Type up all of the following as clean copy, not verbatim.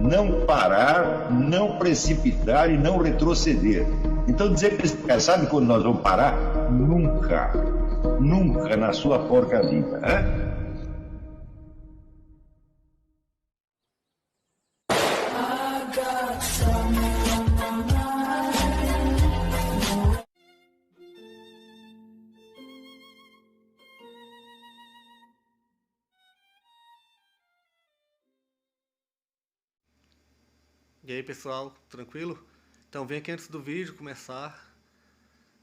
não parar, não precipitar e não retroceder. Então dizer para esse cara, sabe quando nós vamos parar? Nunca. Nunca na sua porca vida. Né? E aí pessoal, tranquilo? Então vem aqui antes do vídeo começar,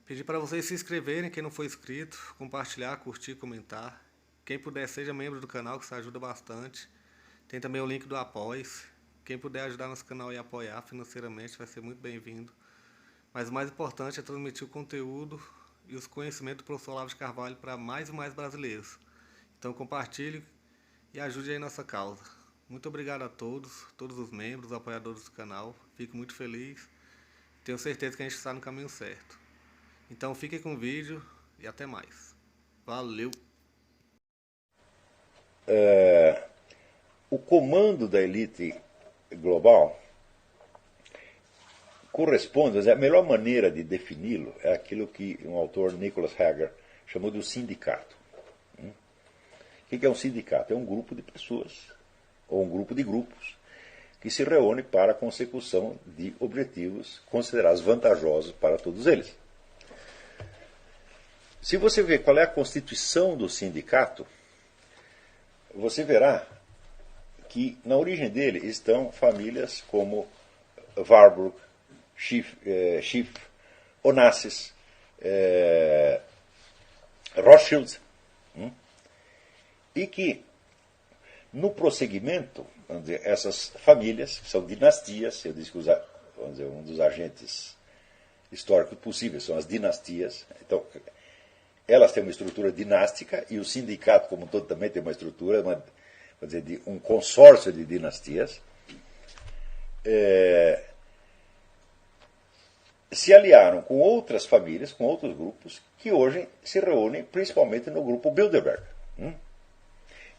pedir para vocês se inscreverem, quem não for inscrito, compartilhar, curtir, comentar. Quem puder seja membro do canal, que isso ajuda bastante. Tem também o link do Apoia-se. Quem puder ajudar nosso canal e apoiar financeiramente vai ser muito bem-vindo. Mas o mais importante é transmitir o conteúdo e os conhecimentos do professor Olavo de Carvalho para mais e mais brasileiros. Então compartilhe e ajude aí nossa causa. Muito obrigado a todos os membros, apoiadores do canal. Fico muito feliz. Tenho certeza que a gente está no caminho certo. Então fiquem com o vídeo e até mais. Valeu! O comando da elite global corresponde, a melhor maneira de defini-lo é aquilo que um autor, Nicholas Hager, chamou de um sindicato. O que é um sindicato? É um grupo de pessoas, ou um grupo de grupos, que se reúne para a consecução de objetivos considerados vantajosos para todos eles. Se você ver qual é a constituição do sindicato, você verá que na origem dele estão famílias como Warburg, Schiff, Onassis, Rothschild, e que no prosseguimento, vamos dizer, essas famílias, que são dinastias, eu disse que vamos dizer, um dos agentes históricos possíveis são as dinastias, então elas têm uma estrutura dinástica e o sindicato como um todo também tem uma estrutura, vamos dizer, de um consórcio de dinastias, se aliaram com outras famílias, com outros grupos, que hoje se reúnem principalmente no grupo Bilderberg.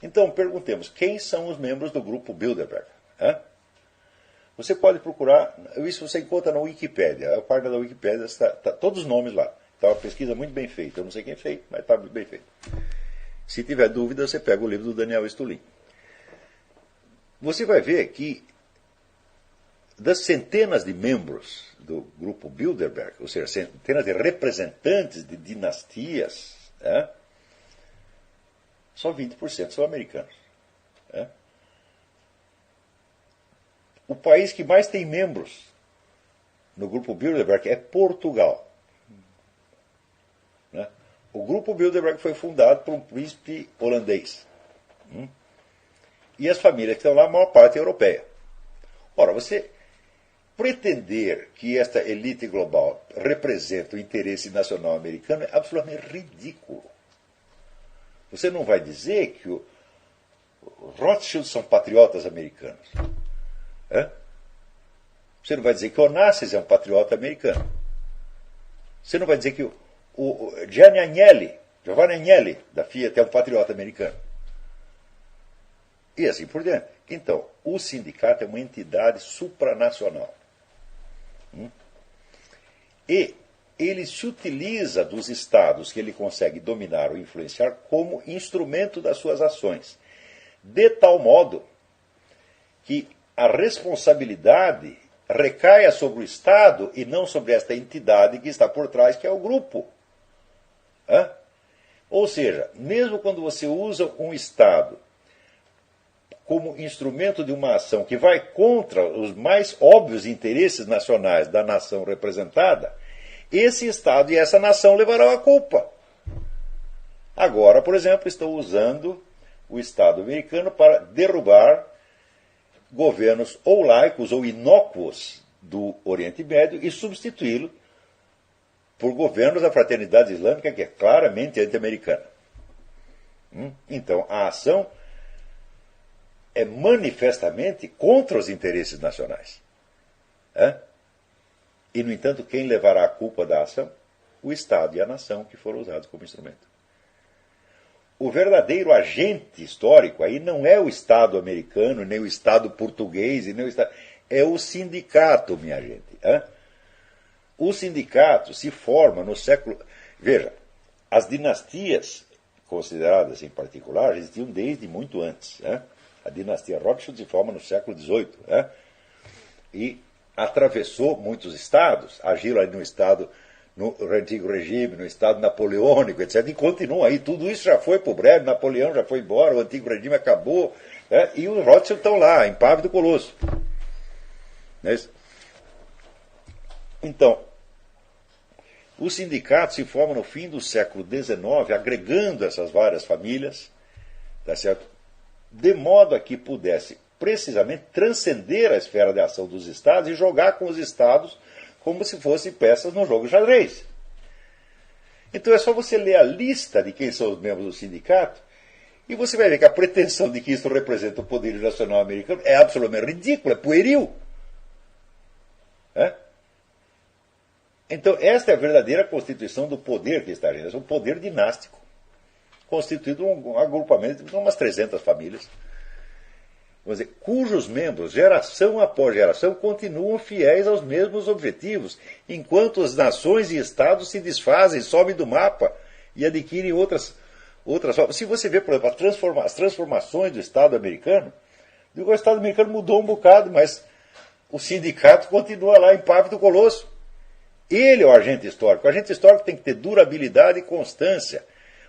Então, perguntemos, quem são os membros do grupo Bilderberg? Você pode procurar, isso você encontra na Wikipédia, a página da Wikipédia está todos os nomes lá. Está uma pesquisa muito bem feita, eu não sei quem fez, mas está muito bem feita. Se tiver dúvida, você pega o livro do Daniel Stulin. Você vai ver que das centenas de membros do grupo Bilderberg, ou seja, centenas de representantes de dinastias, só 20% são americanos. O país que mais tem membros no grupo Bilderberg é Portugal. O grupo Bilderberg foi fundado por um príncipe holandês. E as famílias que estão lá, a maior parte é europeia. Ora, você pretender que esta elite global represente o interesse nacional americano é absolutamente ridículo. Você não vai dizer que os Rothschild são patriotas americanos. Você não vai dizer que o Onassis é um patriota americano. Você não vai dizer que o Giovanni Agnelli, da Fiat, é um patriota americano. E assim por diante. Então, o sindicato é uma entidade supranacional. E ele se utiliza dos estados que ele consegue dominar ou influenciar como instrumento das suas ações. De tal modo que a responsabilidade recaia sobre o Estado e não sobre esta entidade que está por trás, que é o grupo. Ou seja, mesmo quando você usa um Estado como instrumento de uma ação que vai contra os mais óbvios interesses nacionais da nação representada, esse Estado e essa nação levarão a culpa. Agora, por exemplo, estão usando o Estado americano para derrubar governos ou laicos ou inócuos do Oriente Médio e substituí-lo por governos da fraternidade islâmica, que é claramente anti-americana. Então, a ação é manifestamente contra os interesses nacionais. E, no entanto, quem levará a culpa da ação? O Estado e a nação que foram usados como instrumento. o verdadeiro agente histórico aí não é o Estado americano, nem o Estado português, e nem o Estado... é o sindicato, minha gente. Hein? O sindicato se forma no século... Veja, as dinastias consideradas em particular existiam desde muito antes. Hein? A dinastia Rothschild se forma no século XVIII. Hein? E atravessou muitos estados, agiu ali no estado, no antigo regime, no estado napoleônico, etc. E continua aí. Tudo isso já foi para o breve, Napoleão já foi embora, o antigo regime acabou, né? E os Rothschild estão lá, em Pave do Colosso. Não é isso? Então, o sindicato se forma no fim do século XIX, agregando essas várias famílias, tá certo? De modo a que pudesse precisamente transcender a esfera de ação dos estados e jogar com os estados como se fossem peças no jogo de xadrez. Então é só você ler a lista de quem são os membros do sindicato e você vai ver que a pretensão de que isso representa o poder nacional americano é absolutamente ridícula, é pueril. É? Então esta é a verdadeira constituição do poder que está agindo, é um poder dinástico, constituído um agrupamento de umas 300 famílias, vamos dizer, cujos membros, geração após geração, continuam fiéis aos mesmos objetivos, enquanto as nações e estados se desfazem, sobem do mapa e adquirem outras formas. Se você vê, por exemplo, as transformações do Estado americano, o Estado americano mudou um bocado, mas o sindicato continua lá em Pave do Colosso. Ele é o agente histórico. O agente histórico tem que ter durabilidade e constância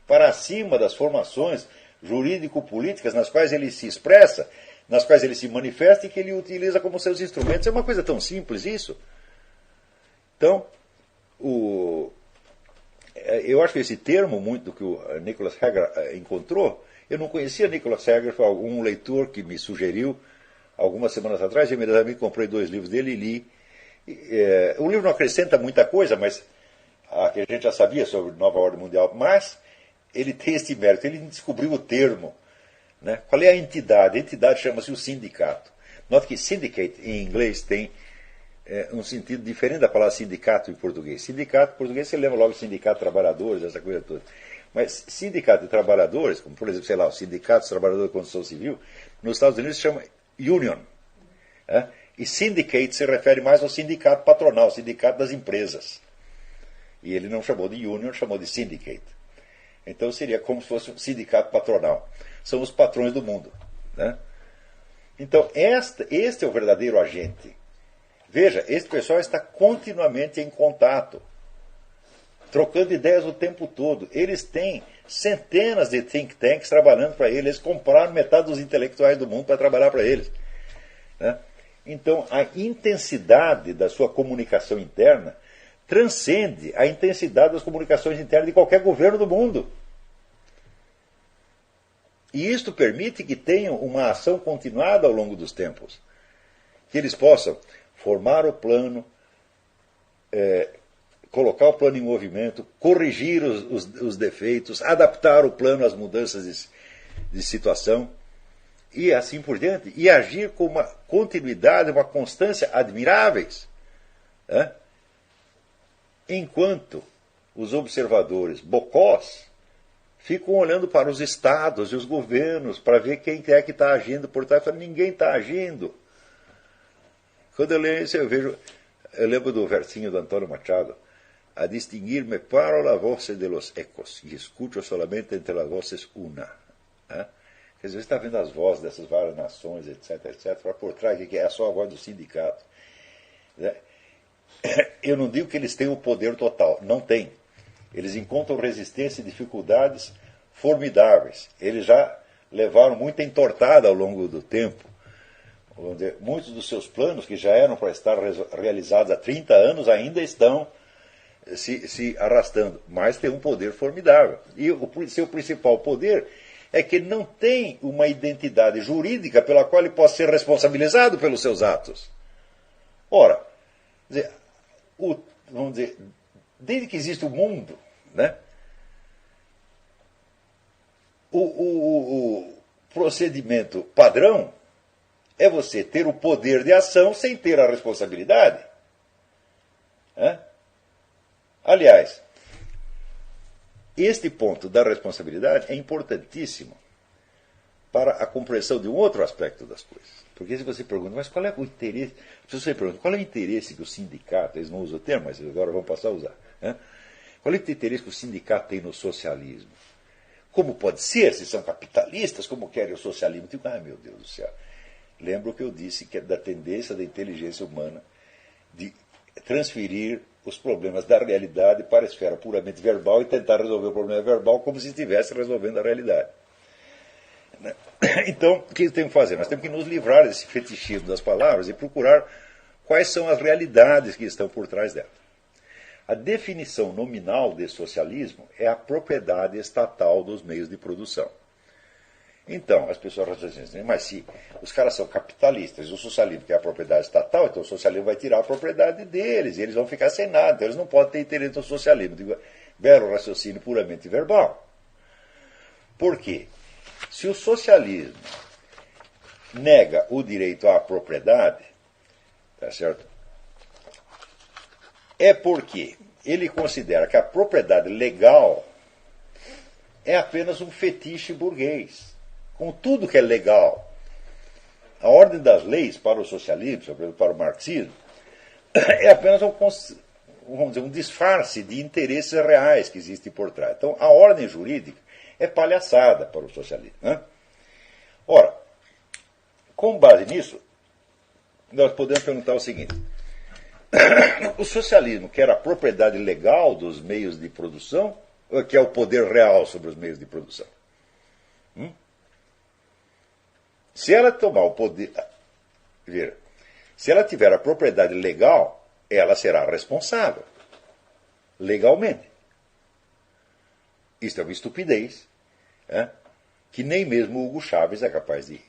para acima das formações jurídico-políticas nas quais ele se expressa, nas quais ele se manifesta e que ele utiliza como seus instrumentos. É uma coisa tão simples isso. Então, eu acho que esse termo, muito do que o Nicholas Hager encontrou, eu não conhecia Nicholas Hager, foi um leitor que me sugeriu algumas semanas atrás, eu imediatamente comprei 2 livros dele e li. O livro não acrescenta muita coisa, mas que a gente já sabia sobre Nova Ordem Mundial, mas ele tem este mérito, ele descobriu o termo. Né? Qual é a entidade? A entidade chama-se o sindicato. Note que syndicate em inglês tem um sentido diferente da palavra sindicato em português. Sindicato em português você lembra logo sindicato de trabalhadores, essa coisa toda. Mas sindicato de trabalhadores, como por exemplo, sei lá, o sindicato dos trabalhadores da construção civil, nos Estados Unidos se chama union. Né? E syndicate se refere mais ao sindicato patronal, sindicato das empresas. E ele não chamou de union, chamou de syndicate. Então seria como se fosse um sindicato patronal. São os patrões do mundo. Né? Então este é o verdadeiro agente. Veja, esse pessoal está continuamente em contato, trocando ideias o tempo todo. Eles têm centenas de think tanks trabalhando para eles. Eles compraram metade dos intelectuais do mundo para trabalhar para eles. Né? Então, a intensidade da sua comunicação interna transcende a intensidade das comunicações internas de qualquer governo do mundo. E isto permite que tenham uma ação continuada ao longo dos tempos. Que eles possam formar o plano, colocar o plano em movimento, corrigir os defeitos, adaptar o plano às mudanças de situação, e assim por diante, e agir com uma continuidade, uma constância admiráveis. Né? Enquanto os observadores bocós ficam olhando para os estados e os governos para ver quem é que está agindo por trás. Ninguém está agindo. Quando eu leio isso, eu lembro do versinho do Antônio Machado: a distinguir-me paro la voce de los ecos e escucho solamente entre las voces una. Né? Quer dizer, você está vendo as vozes dessas várias nações, etc, etc, para por trás, que é só a voz do sindicato. Né? Eu não digo que eles têm o poder total, não tem. Eles encontram resistência e dificuldades formidáveis. Eles já levaram muita entortada ao longo do tempo. Vamos dizer, muitos dos seus planos, que já eram para estar realizados há 30 anos, ainda estão se arrastando. Mas tem um poder formidável. E o seu principal poder é que ele não tem uma identidade jurídica pela qual ele possa ser responsabilizado pelos seus atos. Ora, vamos dizer, desde que existe o mundo, né, o procedimento padrão é você ter o poder de ação sem ter a responsabilidade. Né? Aliás, Este ponto da responsabilidade é importantíssimo para a compreensão de um outro aspecto das coisas. Porque se você pergunta, mas qual é o interesse? Se você pergunta, qual é o interesse que o sindicato, eles não usam o termo, mas agora vão passar a usar, né? Qual é o interesse que o sindicato tem no socialismo? Como pode ser, se são capitalistas, como querem o socialismo? Digo, meu Deus do céu. Lembra o que eu disse, que é da tendência da inteligência humana de transferir os problemas da realidade para a esfera puramente verbal e tentar resolver o problema verbal como se estivesse resolvendo a realidade. Então, o que temos que fazer? Nós temos que nos livrar desse fetichismo das palavras e procurar quais são as realidades que estão por trás delas. A definição nominal de socialismo é a propriedade estatal dos meios de produção. Então, as pessoas raciocínio assim, mas se os caras são capitalistas e o socialismo que é a propriedade estatal, então o socialismo vai tirar a propriedade deles e eles vão ficar sem nada, então eles não podem ter interesse no socialismo. Digo, belo raciocínio puramente verbal. Por quê? Se o socialismo nega o direito à propriedade, tá certo? É porque ele considera que a propriedade legal é apenas um fetiche burguês, com tudo que é legal. A ordem das leis para o socialismo, sobretudo para o marxismo, é apenas um disfarce de interesses reais que existem por trás. Então, a ordem jurídica é palhaçada para o socialismo, né? Ora, com base nisso, nós podemos perguntar o seguinte: o socialismo quer a propriedade legal dos meios de produção ou quer o poder real sobre os meios de produção? Se ela tomar o poder, se ela tiver a propriedade legal, ela será responsável legalmente. Isto é uma estupidez, que nem mesmo Hugo Chávez é capaz de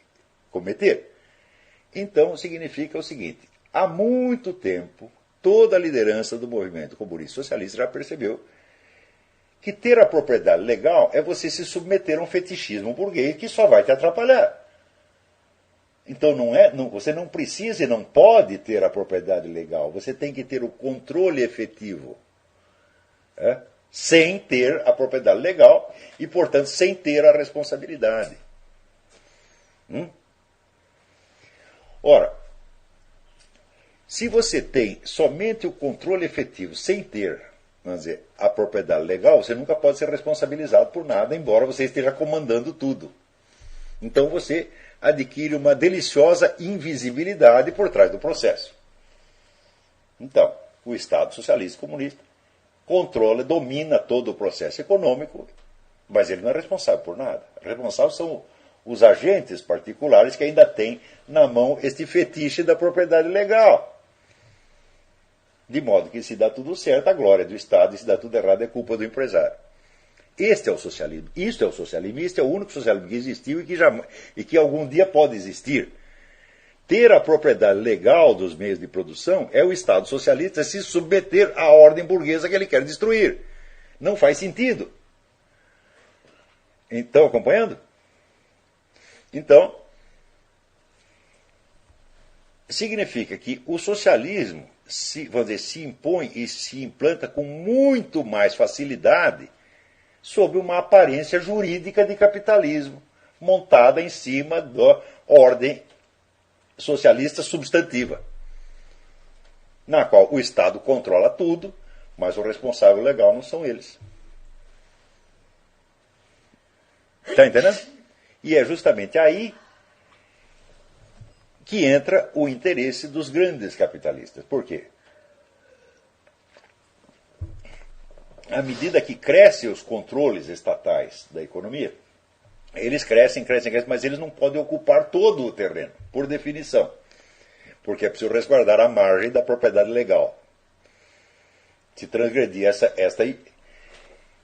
cometer. Então, significa o seguinte: há muito tempo, toda a liderança do movimento comunista socialista já percebeu que ter a propriedade legal é você se submeter a um fetichismo burguês que só vai te atrapalhar. Então, você não precisa e não pode ter a propriedade legal, você tem que ter o controle efetivo. Sem ter a propriedade legal e, portanto, sem ter a responsabilidade. Ora, se você tem somente o controle efetivo sem ter, vamos dizer, a propriedade legal, você nunca pode ser responsabilizado por nada, embora você esteja comandando tudo. Então você adquire uma deliciosa invisibilidade por trás do processo. Então, o Estado socialista comunista controla, domina todo o processo econômico, mas ele não é responsável por nada. Responsáveis são os agentes particulares que ainda têm na mão este fetiche da propriedade legal. De modo que se dá tudo certo, a glória do Estado, e se dá tudo errado, é culpa do empresário. Este é o socialismo. Isto é o socialismo. Este é o único socialismo que existiu e que algum dia pode existir. Ter a propriedade legal dos meios de produção é o Estado socialista se submeter à ordem burguesa que ele quer destruir. Não faz sentido. Estão acompanhando? Então, significa que o socialismo se impõe e se implanta com muito mais facilidade sob uma aparência jurídica de capitalismo, montada em cima da ordem socialista substantiva, na qual o Estado controla tudo, mas o responsável legal não são eles. Está entendendo? E é justamente aí que entra o interesse dos grandes capitalistas. Por quê? À medida que crescem os controles estatais da economia, eles crescem, mas eles não podem ocupar todo o terreno, por definição. Porque é preciso resguardar a margem da propriedade legal. Se transgredir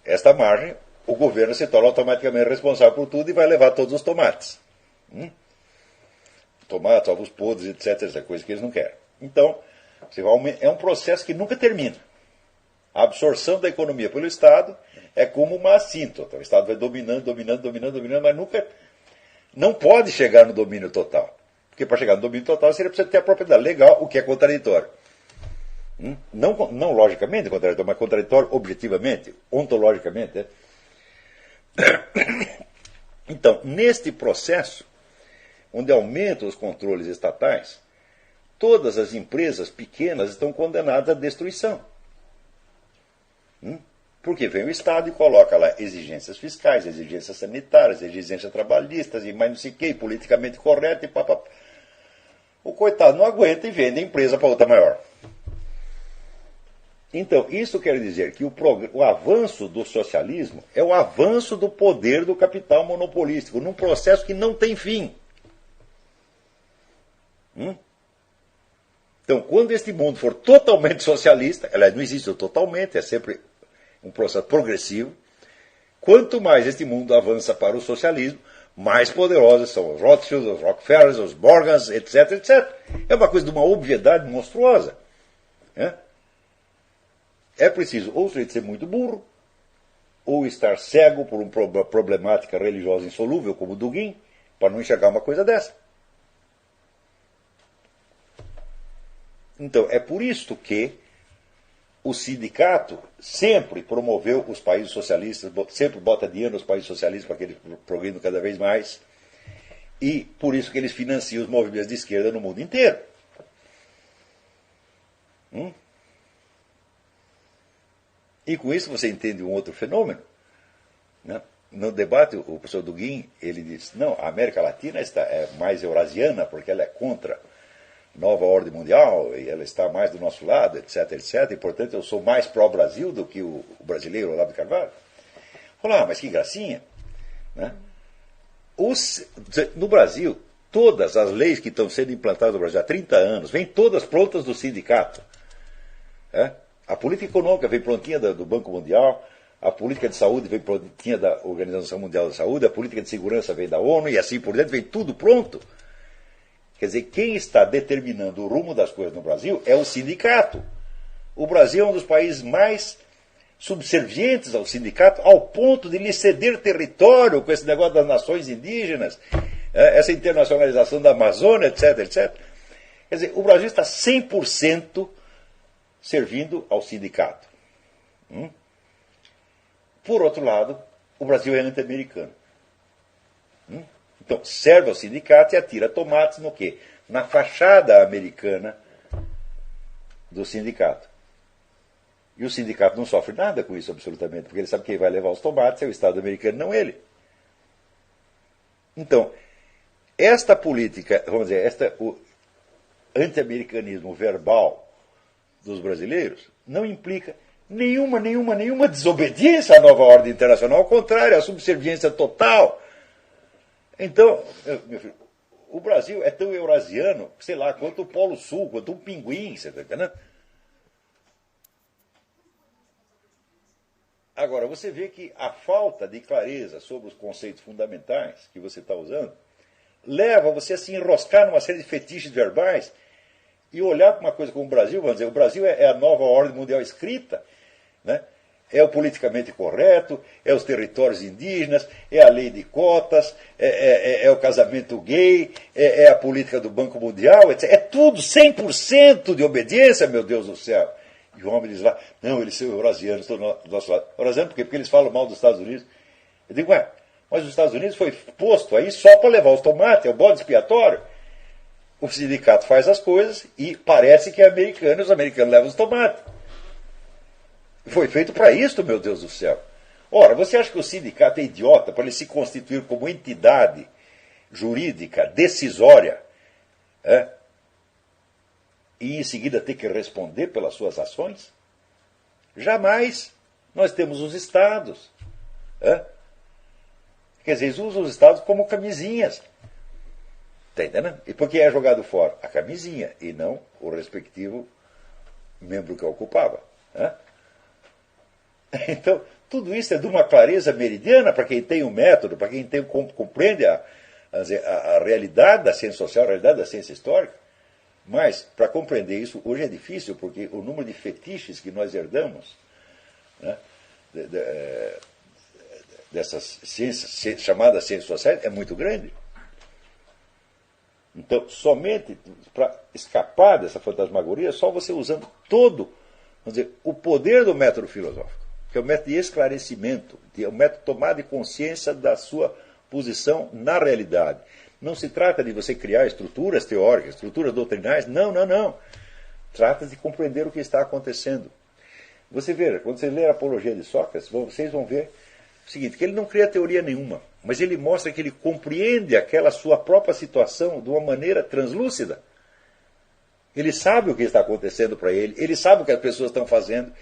esta margem, o governo se torna automaticamente responsável por tudo e vai levar todos os tomates. Tomates, ovos podres, etc. Essa coisa que eles não querem. Então, é um processo que nunca termina. A absorção da economia pelo Estado é como uma assíntota. O Estado vai dominando, mas nunca não pode chegar no domínio total. Porque para chegar no domínio total, você precisa ter a propriedade legal, o que é contraditório. Não logicamente contraditório, mas contraditório objetivamente, ontologicamente. Então, neste processo, onde aumentam os controles estatais, todas as empresas pequenas estão condenadas à destruição. Porque vem o Estado e coloca lá exigências fiscais, exigências sanitárias, exigências trabalhistas, e mais não sei o que, politicamente correto, e papapá. O coitado não aguenta e vende a empresa para outra maior. Então, isso quer dizer que o avanço do socialismo é o avanço do poder do capital monopolístico, num processo que não tem fim. Então, quando este mundo for totalmente socialista, ela não existe totalmente, é sempre um processo progressivo. Quanto mais este mundo avança para o socialismo, mais poderosos são os Rothschilds, os Rockefellers, os Morgans, etc, etc. É uma coisa de uma obviedade monstruosa. É preciso ou ser muito burro, ou estar cego por uma problemática religiosa insolúvel, como Dugin, para não enxergar uma coisa dessa. Então, é por isso que o sindicato sempre promoveu os países socialistas, sempre bota dinheiro nos países socialistas para que eles progridam cada vez mais, e por isso que eles financiam os movimentos de esquerda no mundo inteiro. E com isso você entende um outro fenômeno. No debate, o professor Dugin, ele disse, não, a América Latina é mais eurasiana, porque ela é contra a nova ordem mundial, e ela está mais do nosso lado, etc, etc, e portanto eu sou mais pró-Brasil do que o brasileiro Olavo de Carvalho. Falei, mas que gracinha. No Brasil, todas as leis que estão sendo implantadas no Brasil há 30 anos, vêm todas prontas do sindicato. A política econômica vem prontinha do Banco Mundial, a política de saúde vem prontinha da Organização Mundial da Saúde, a política de segurança vem da ONU, e assim por diante, vem tudo pronto. Quer dizer, quem está determinando o rumo das coisas no Brasil é o sindicato. O Brasil é um dos países mais subservientes ao sindicato, ao ponto de lhe ceder território com esse negócio das nações indígenas, essa internacionalização da Amazônia, etc, etc. Quer dizer, o Brasil está 100% servindo ao sindicato. Por outro lado, o Brasil é anti-americano. Então, serve ao sindicato e atira tomates no quê? Na fachada americana do sindicato. E o sindicato não sofre nada com isso, absolutamente, porque ele sabe que quem vai levar os tomates é o Estado americano, não ele. Então, esta política, vamos dizer, o anti-americanismo verbal dos brasileiros não implica nenhuma desobediência à nova ordem internacional, ao contrário, a subserviência total. Então, meu filho, o Brasil é tão eurasiano, sei lá, quanto o Polo Sul, quanto um pinguim, você está entendendo? Agora, você vê que a falta de clareza sobre os conceitos fundamentais que você está usando leva você a se enroscar numa série de fetiches verbais e olhar para uma coisa como o Brasil, vamos dizer, o Brasil é a nova ordem mundial escrita, é o politicamente correto, é os territórios indígenas, é a lei de cotas, é o casamento gay, é a política do Banco Mundial, etc. É tudo 100% de obediência, meu Deus do céu. E o homem diz lá, não, eles são eurasianos, estão do nosso lado. Eurasiano por quê? Porque eles falam mal dos Estados Unidos. Eu digo, mas os Estados Unidos foi posto aí só para levar os tomates, é o bode expiatório. O sindicato faz as coisas e parece que é americano, e os americanos levam os tomates. Foi feito para isso, meu Deus do céu. Ora, você acha que o sindicato é idiota para ele se constituir como entidade jurídica, decisória, e em seguida ter que responder pelas suas ações? Jamais. Nós temos os estados. Quer dizer, eles usam os estados como camisinhas. Está entendendo? E por que é jogado fora? A camisinha, e não o respectivo membro que a ocupava. Então, tudo isso é de uma clareza meridiana para quem tem um método, para quem compreende a realidade da ciência social, a realidade da ciência histórica. Mas, para compreender isso, hoje é difícil, porque o número de fetiches que nós herdamos, dessas ciências, chamadas ciências sociais, é muito grande. Então, somente para escapar dessa fantasmagoria, só você usando todo, vamos dizer, o poder do método filosófico. que é o método de esclarecimento, é o método de tomada de consciência da sua posição na realidade. Não se trata de você criar estruturas teóricas, estruturas doutrinais, não, não, não. Trata-se de compreender o que está acontecendo. Você vê, quando você lê a Apologia de Sócrates, vocês vão ver o seguinte, que ele não cria teoria nenhuma, mas ele mostra que ele compreende aquela sua própria situação de uma maneira translúcida. Ele sabe o que está acontecendo para ele, ele sabe o que as pessoas estão fazendo.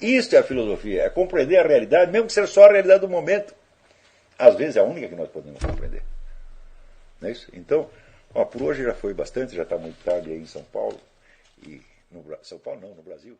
Isto é a filosofia, é compreender a realidade, mesmo que seja só a realidade do momento. Às vezes é a única que nós podemos compreender. Não é isso? Então, por hoje já foi bastante, já está muito tarde aí em São Paulo. E São Paulo não, no Brasil.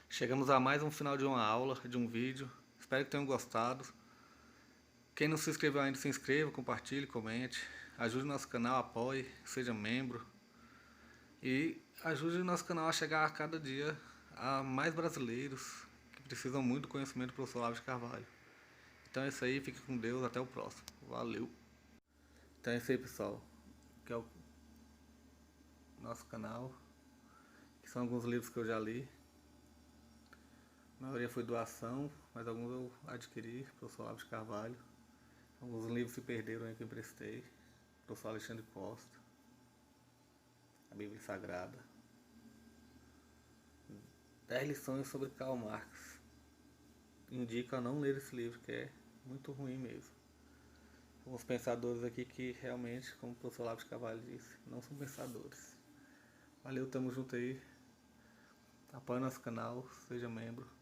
Chegamos a mais um final de uma aula, de um vídeo. Espero que tenham gostado. Quem não se inscreveu ainda, se inscreva, compartilhe, comente. Ajude o nosso canal, apoie, seja membro. E ajude o nosso canal a chegar a cada dia a mais brasileiros que precisam muito do conhecimento do professor Olavo de Carvalho. Então é isso aí, fique com Deus, até o próximo. Valeu! Então é isso aí, pessoal. Que é o nosso canal. Que são alguns livros que eu já li. A maioria foi doação, mas alguns eu adquiri, professor Olavo de Carvalho. Alguns livros se perderam aí que eu emprestei. Professor Alexandre Costa. A Bíblia Sagrada. 10 lições sobre Karl Marx. Indico a não ler esse livro, que é muito ruim mesmo. Alguns pensadores aqui que realmente, como o professor Olavo de Carvalho disse, não são pensadores. Valeu, tamo junto aí. Apoie nosso canal, seja membro.